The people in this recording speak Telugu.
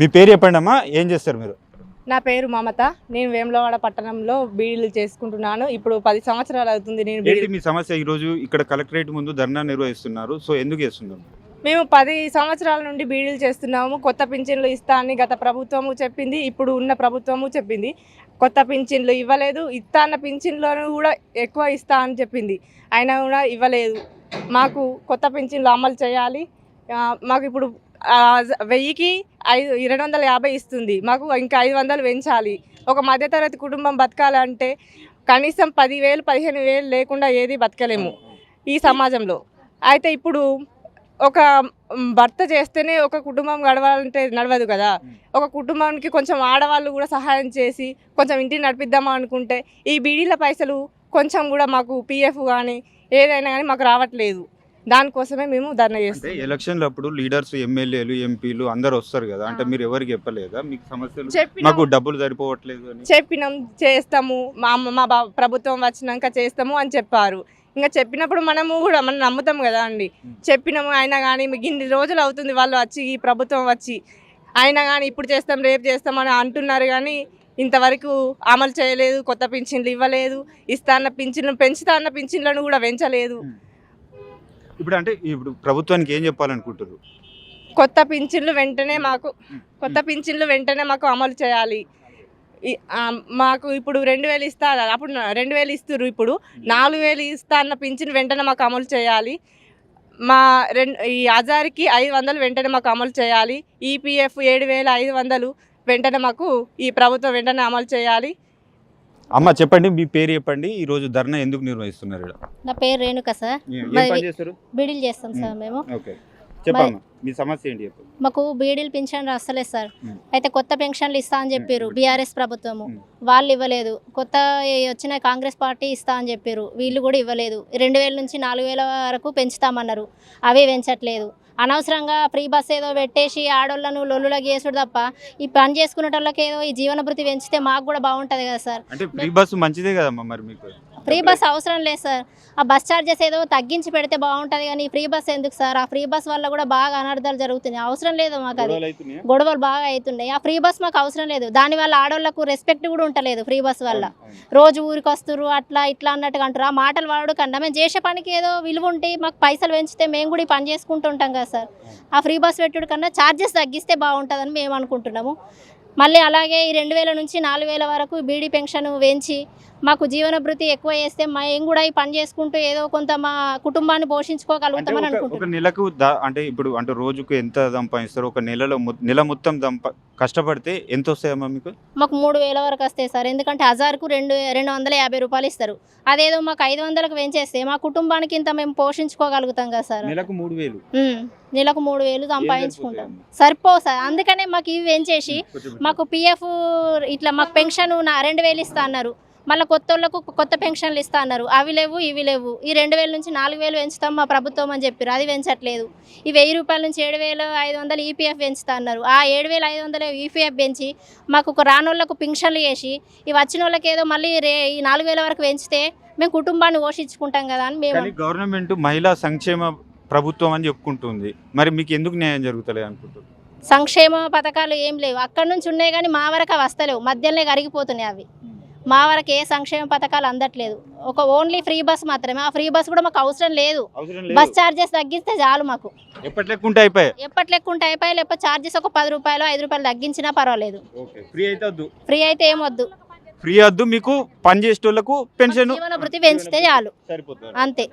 మీ పేరు చెప్పండి అమ్మా, ఏం చేస్తారు మీరు? నా పేరు మమత. నేను వేములవాడ పట్టణంలో బీడీలు చేసుకుంటున్నాను. ఇప్పుడు 10 సంవత్సరాలు అవుతుంది నేను ఏంటి మీ సమస్య? ఈ రోజు ఇక్కడ కలెక్టరేట్ ముందు ధర్నా నిర్వహిస్తున్నారు. సో ఎందుకు చేస్తున్నారు? మేము 10 సంవత్సరాల నుండి బీడీలు చేస్తున్నాము. కొత్త పింఛన్లు ఇస్తా అని గత ప్రభుత్వము చెప్పింది, ఇప్పుడు ఉన్న ప్రభుత్వము చెప్పింది. కొత్త పింఛన్లు ఇవ్వలేదు. ఇస్తా అన్న పింఛన్లను కూడా ఎక్కువ ఇస్తా అని చెప్పింది, అయినా కూడా ఇవ్వలేదు. మాకు కొత్త పింఛన్లు అమలు చేయాలి. మాకు ఇప్పుడు 1000కి 250 ఇస్తుంది, మాకు ఇంకా 500 పెంచాలి. ఒక మధ్యతరగతి కుటుంబం బతకాలంటే కనీసం 10,000 15,000 లేకుండా ఏది బతకలేము ఈ సమాజంలో. అయితే ఇప్పుడు ఒక భర్త చేస్తేనే ఒక కుటుంబం గడవాలంటే నడవదు కదా. ఒక కుటుంబానికి కొంచెం ఆడవాళ్ళు కూడా సహాయం చేసి కొంచెం ఇంటిని నడిపిద్దామా అనుకుంటే ఈ బీడీల పైసలు కొంచెం కూడా మాకు పిఎఫ్ కానీ ఏదైనా కానీ మాకు రావట్లేదు. దానికోసమే మేము ధర్నా చేస్తాం. ఎలక్షన్లు అప్పుడు లీడర్స్, ఎమ్మెల్యేలు, ఎంపీలు అందరు వస్తారు కదా, అంటే మీరు ఎవరికి చెప్పలేదా మీకు సమస్యలు? మాకు డబ్బులు సరిపోవట్లేదు అని చెప్పినాం. చేస్తాము, మా ప్రభుత్వం వచ్చినాక చేస్తాము అని చెప్పారు. ఇంకా చెప్పినప్పుడు మనం నమ్ముతాం కదా అండి. చెప్పినాము, అయినా కానీ మీకు ఇన్ని రోజులు అవుతుంది వాళ్ళు వచ్చి, ఈ ప్రభుత్వం వచ్చి, అయినా కానీ ఇప్పుడు చేస్తాం రేపు చేస్తామని అంటున్నారు కానీ ఇంతవరకు అమలు చేయలేదు. కొత్త పింఛన్లు ఇవ్వలేదు. ఇస్తా అన్న పింఛన్లు పెంచుతా అన్న పింఛన్లను కూడా పెంచలేదు. ఇప్పుడు ప్రభుత్వానికి ఏం చెప్పాలనుకుంటారు? కొత్త పింఛన్లు వెంటనే మాకు అమలు చేయాలి. మాకు ఇప్పుడు 2,000 ఇస్తా, అప్పుడు 2,000 ఇస్తారు, ఇప్పుడు 4,000 ఇస్తా అన్న పింఛన్ వెంటనే మాకు అమలు చేయాలి. ఈ 1000కి 500 వెంటనే మాకు అమలు చేయాలి. ఈపీఎఫ్ 7,500 వెంటనే మాకు ఈ ప్రభుత్వం వెంటనే అమలు చేయాలి. అమ్మ చెప్పండి, మీ పేరు చెప్పండి. ఈ రోజు ధర్నా ఎందుకు నిర్వహిస్తున్నారు? నా పేరు రేణుక సార్. బీడీలు చేస్తాం సార్ మేము. చెప్పమ్మా, మీ సమస్య ఏంటి? మాకు బీడీలు పింఛన్ వస్తలేదు సార్. అయితే కొత్త పెన్షన్లు ఇస్తా అని చెప్పారు బీఆర్ఎస్ ప్రభుత్వము, వాళ్ళు ఇవ్వలేదు. కొత్త వచ్చిన కాంగ్రెస్ పార్టీ ఇస్తా అని చెప్పారు, వీళ్ళు కూడా ఇవ్వలేదు. 2,000 నుంచి 4,000 వరకు పెంచుతామన్నారు, అవి పెంచట్లేదు. అనవసరంగా ఫ్రీ బస్ ఏదో పెట్టేసి ఆడోళ్ళను లొల్లులా చేసుడు తప్ప ఈ పని చేసుకునే వాళ్ళకి ఏదో ఈ జీవన భృతి పెంచితే మాకు కూడా బాగుంటుంది కదా సార్. ఫ్రీ బస్ మంచిదే కదమ్మా, మరి మీకు ఫ్రీ బస్ అవసరం లేదు సార్. ఆ బస్ ఛార్జెస్ ఏదో తగ్గించి పెడితే బాగుంటుంది కానీ ఫ్రీ బస్ ఎందుకు సార్? ఆ ఫ్రీ బస్ వల్ల కూడా బాగా అనర్థాలు జరుగుతున్నాయి. అవసరం లేదు మాకు, అది గొడవలు బాగా అవుతున్నాయి. ఆ ఫ్రీ బస్ మాకు అవసరం లేదు. దానివల్ల ఆడోళ్ళకు రెస్పెక్ట్ కూడా ఉంటలేదు. ఫ్రీ బస్ వల్ల రోజు ఊరికి వస్తారు అట్లా ఇట్లా అన్నట్టుగా అంటారు. ఆ మాటలు వాడు కన్నా మేము చేసే పనికి ఏదో విలువ ఉంటే మాకు పైసలు పెంచితే మేము కూడా ఈ పని చేసుకుంటూ ఉంటాం కదా సార్. ఆ ఫ్రీ బస్ పెట్టుడు కన్నా ఛార్జెస్ తగ్గిస్తే బాగుంటుందని మేము అనుకుంటున్నాము. మళ్ళీ అలాగే ఈ 2,000 నుంచి 4,000 వరకు బీడీ పెన్షన్ పెంచి మాకు జీవన భృతి ఎక్కువ చేస్తే మేము కూడా ఈ పని చేసుకుంటూ ఏదో కొంత మా కుటుంబాన్ని పోషించుకోగలుగుతామని అనుకుంటున్నాం. నెలకు అంటే రోజుకు ఎంత సంపాదిస్తారు? ఒక నెల మొత్తం కష్టపడితే ఎంత వస్తాయమ్మా మీకు? మాకు 3,000 వరకు వస్తాయి సార్. ఎందుకంటే 1000కు 250 రూపాయలు ఇస్తారు. అదేదో మాకు 500కు పెంచేస్తే మా కుటుంబానికి ఇంత మేము పోషించుకోగలుగుతాం కదా సార్. నెలకు 3,000 నెలకు 3,000 సంపాదించుకుంటాం, సరిపోవు సార్. అందుకనే మాకు ఇవి పెంచేసి మాకు పిఎఫ్ ఇట్లా మాకు పెన్షన్ 2,000 ఇస్తా అన్నారు. మళ్ళీ కొత్త వాళ్ళకు కొత్త పెన్షన్లు ఇస్తా అన్నారు, అవి లేవు ఇవి లేవు. ఈ 2,000 నుంచి 4,000 పెంచుతాం మా ప్రభుత్వం అని చెప్పారు, అది పెంచట్లేదు. ఈ 1,000 రూపాయల నుంచి 7,500 ఈపీఎఫ్ పెంచుతా అన్నారు. ఆ 7,500 ఈపీఎఫ్ పెంచి మాకు రానోళ్ళకు పెన్షన్లు చేసి ఈ వచ్చిన వాళ్ళకి ఏదో మళ్ళీ ఈ 4,000 వరకు పెంచితే మేము కుటుంబాన్ని పోషించుకుంటాం కదా అని మేము. గవర్నమెంట్ మహిళా సంక్షేమ ప్రభుత్వం అని చెప్పుకుంటుంది, మరి మీకు ఎందుకు న్యాయం జరుగుతలేదు అనుకుంటున్నారు? సంక్షేమ పథకాలు ఏం లేవు, అక్కడ నుంచి ఉన్నాయి కానీ మా వరకు అవి వస్తలేవు, మధ్యలోనే కరిగిపోతున్నాయి అవి. మా వరకు ఏ సంక్షేమ పథకాలు అందట్లేదు. ఒక ఓన్లీ ఫ్రీ బస్ మాత్రమే. ఆ ఫ్రీ బస్ కూడా మాకు అవసరం లేదు. బస్ ఛార్జెస్ తగ్గిస్తే చాలు మాకు. ఎప్పటి లెక్కుంటే అయిపోయి లేకపోతే ఛార్జెస్ ఒక 10 రూపాయలు 5 రూపాయలు తగ్గించినా పర్వాలేదు. ఫ్రీ అయితే ఏమొద్దు. ఫ్రీ వద్దు, మీకు పని చేసే వాళ్ళకు పెన్షన్ జీవన భృతి పెంచితే చాలు, అంతే.